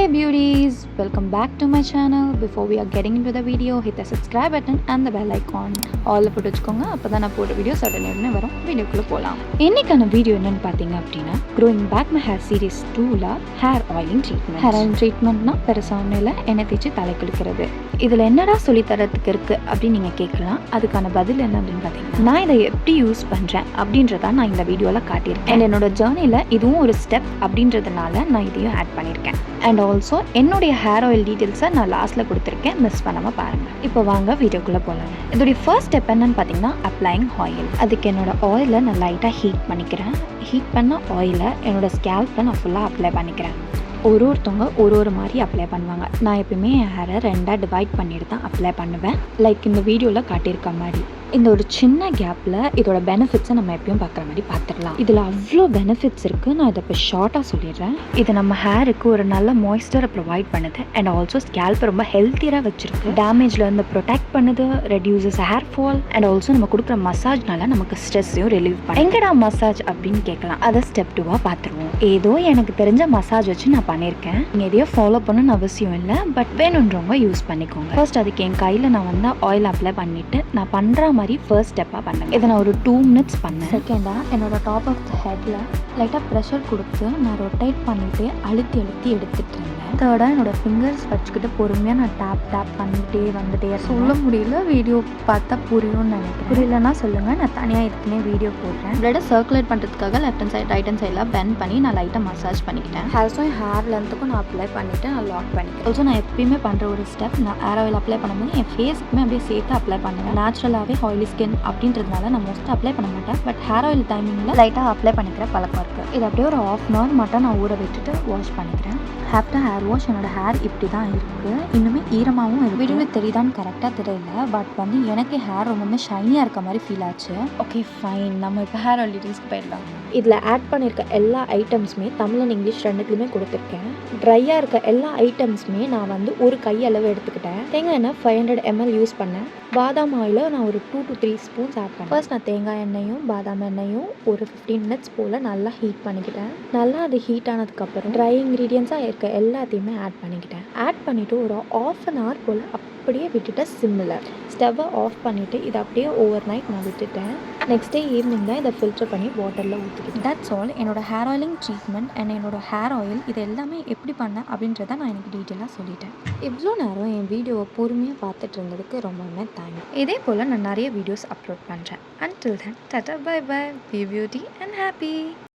Hey beauties, welcome back to my channel. Before we are getting into the video, hit the subscribe button and the bell icon. All போட்டு வச்சுக்கோங்க. அப்பதான் நான் போடுற videos உடனே வரும். வீடியோக்குள்ள போலாம். இன்னைக்கான வீடியோ என்னன்னு பாத்தீங்க அப்படின்னா growing back my hair series 2ல hair oiling treatment. Hair oiling treatmentனா பெருசா ஒண்ணும் இல்ல, எண்ணெய் தேய்ச்சி தலை குளிக்கிறது. இதுல என்னடா சொல்லி தரதுக்கு இருக்கு அப்படின்னு நீங்க கேட்கலாம். அதுக்கான பதில் என்ன அப்படின்னு பாத்தீங்கன்னா, நான் இதை எப்படி யூஸ் பண்றேன் அப்படின்றத நான் இந்த வீடியோல காட்டியிருக்கேன். என்னோட ஜர்னில இதுவும் ஒரு ஸ்டெப் அப்படின்றதுனால நான் இதையும் ஆட் பண்ணியிருக்கேன். அண்ட் ஆல்சோ என்னுடைய ஹேர் ஆயில் டீட்டெயில்ஸை நான் லாஸ்ட்டில் கொடுத்துருக்கேன், மிஸ் பண்ணாமல் பாருங்கள். இப்போ வாங்க வீடியோக்குள்ளே போகலாம். இதோடைய ஃபர்ஸ்ட் ஸ்டெப் என்னன்னு பார்த்தீங்கன்னா அப்ளைங் ஆயில். அதுக்கு என்னோட ஆயிலை நான் லைட்டாக ஹீட் பண்ணிக்கிறேன். ஹீட் பண்ண ஆயிலை என்னோட ஸ்கேல்பில் நான் ஃபுல்லாக அப்ளை பண்ணிக்கிறேன். ஒருத்தவங்க ஒரு மாதிரி அப்ளை பண்ணுவாங்க. நான் எப்பயுமே என் ஹேரை ரெண்டாக டிவைட் பண்ணிட்டு தான் அப்ளை பண்ணுவேன், லைக் இந்த வீடியோவில் காட்டியிருக்க மாதிரி. இந்த ஒரு சின்ன கேப்பில் இதோட பெனிஃபிட்ஸை நம்ம எப்பயும் பார்க்குற மாதிரி பார்த்துடலாம். இதில் அவ்வளோ பெனிஃபிட்ஸ் இருக்குது. நான் இதை இப்போ ஷார்ட்டாக சொல்லிடுறேன். இது நம்ம ஹேருக்கு ஒரு நல்ல மாய்ஸ்சரை ப்ரொவைட் பண்ணுது அண்ட் ஆல்சோ ஸ்கேல்ப்பை ரொம்ப ஹெல்த்தியாக வச்சுருக்கு. டேமேஜில் இருந்து ப்ரொடெக்ட் பண்ணுது, reduces hair fall and also நம்ம கொடுக்குற மசாஜ்னால நமக்கு ஸ்ட்ரெஸ்ஸையும் ரிலீவ் பண்ணும். எங்கடா மசாஜ் அப்படின்னு கேட்கலாம். அதை ஸ்டெப் 2வாக பார்த்துருவோம். ஏதோ எனக்கு தெரிஞ்ச மசாஜ் வச்சு நான் பண்ணியிருக்கேன். நீங்கள் எதையோ ஃபாலோ பண்ணணும்னு அவசியம் இல்லை, பட் வேணுன்றவங்க யூஸ் பண்ணிக்கோங்க. ஃபர்ஸ்ட் அதுக்கு என் கையில் நான் வந்து ஆயில் அப்ளை பண்ணிவிட்டு நான் பண்ணுற மாதிரி ஃபர்ஸ்ட் ஸ்டெப்பாக பண்ணுங்க. இதை நான் ஒரு 2 minutes பண்ணேன். செகண்டாக என்னோட டாப் ஆஃப் த ஹெட்டில் லைட்டாக ப்ரெஷர் கொடுத்து நான் ரொட்டேட் பண்ணிவிட்டு அழுத்தி எடுத்துகிட்டு இருந்தேன். தேர்டாக என்னோட ஃபிங்கர்ஸ் வச்சுக்கிட்டு பொறுமையாக நான் டேப் பண்ணிகிட்டே வந்துட்டே சொல்ல முடியல. வீடியோ பார்த்தா புரியும்னு நினைக்கிறேன். புரியலன்னா சொல்லுங்கள், நான் தனியாக இதுக்குன்னே வீடியோ போடுறேன். பிளட்டை சர்க்குலேட் பண்ணுறதுக்காக left hand side right hand சைடில் பெண்ட் பண்ணி நான் லைட்டாக மசாஜ் பண்ணிக்கிட்டேன். ஆல்சோ ஹேர் லென்த்துக்கும் நான் அப்ளை பண்ணிவிட்டு நான் லாக் பண்ணிக்கிறேன். ஆல்சோ நான் எப்பயுமே பண்ணுற ஒரு ஸ்டெப், நான் ஹேர் ஆயில் அப்ளை பண்ணும்போது என் ஃபேஸுக்குமே அப்படியே சேர்த்து அப்ளை பண்ணுவேன். நேச்சுரலாகவே ஆயிலி ஸ்கின் அப்படின்றதுனால நான் மோஸ்ட்டாக அப்ளை பண்ண மாட்டேன், பட் ஹேர் ஆயில் டைமிங்கில் லைட்டாக அப்ளை பண்ணிக்கிற பழக்கம் இருக்குது. இது அப்படியே ஒரு 1/2 hour மட்டும் நான் ஊற விட்டுட்டு வாஷ் பண்ணிக்கிறேன். ஆஃப்டர் ஹேர் வாஷ் என்னோட ஹேர் இப்படி தான் இருக்குது. இன்னுமே ஈரமாகவும் இருக்குது. வீடியோவில் தெரியுதான்னு கரெக்டாக தெரியல, பட் வந்து எனக்கு ஹேர் ரொம்பவுமே ஷைனியாக இருக்க மாதிரி ஃபீல் ஆச்சு. ஓகே ஃபைன், நம்ம இப்போ ஹேர் ஆயில் டீட்டெயில்ஸ்க்கு போயிடலாம். இதில் ஆட் பண்ணியிருக்க எல்லா ஐட்டம்ஸுமே தமிழ் அண்ட் இங்கிலீஷ் ரெண்டுத்துலையுமே கொடுத்துருக்கேன். ட்ரையாக இருக்க எல்லா ஐட்டம்ஸுமே நான் வந்து ஒரு கையளவு எடுத்துக்கிட்டேன். தேங்காய் எண்ணெய் 500 ml யூஸ் பண்ணேன். பாதாம் ஆயிலை நான் ஒரு 2 to 3 ஸ்பூன்ஸ் ஆட் பண்ணேன். ஃபர்ஸ்ட் நான் தேங்காய் எண்ணெயும் பாதாம் எண்ணெயும் ஒரு 15 minutes போல் நல்லா ஹீட் பண்ணிக்கிட்டேன். நல்லா அது ஹீட் ஆனதுக்கப்புறம் ட்ரை இன்க்ரீடியன்ஸாக இருக்க எல்லாத்தையுமே ஆட் பண்ணிக்கிட்டேன். ஆட் பண்ணிவிட்டு ஒரு 1/2 hour போல் அப்படியே விட்டுட்டு சிம்மில் ஸ்டவ்வை ஆஃப் பண்ணிவிட்டு இதை அப்படியே ஓவர் நைட் நான் விட்டுட்டேன். நெக்ஸ்ட் டே ஈவினிங் தான் இதை ஃபில்டர் பண்ணி வாட்டரில் ஊற்றிக்கிட்டேன். That's all. என்னோட ஹேர் ஆயிலிங் ட்ரீட்மெண்ட் அண்ட் என்னோட ஹேர் ஆயில் இது எல்லாமே எப்படி பண்ணேன் அப்படின்றத நான் எனக்கு டீட்டெயிலாக சொல்லிட்டேன். இவ்வளோ நேரம் என் வீடியோவை பொறுமையாக பார்த்துட்டு இருந்ததுக்கு ரொம்பவுமே தேங்க்ஸ். இதே போல் நான் நிறைய வீடியோஸ் அப்லோட் பண்ணுறேன். Until then, tata bye bye, be beauty and happy.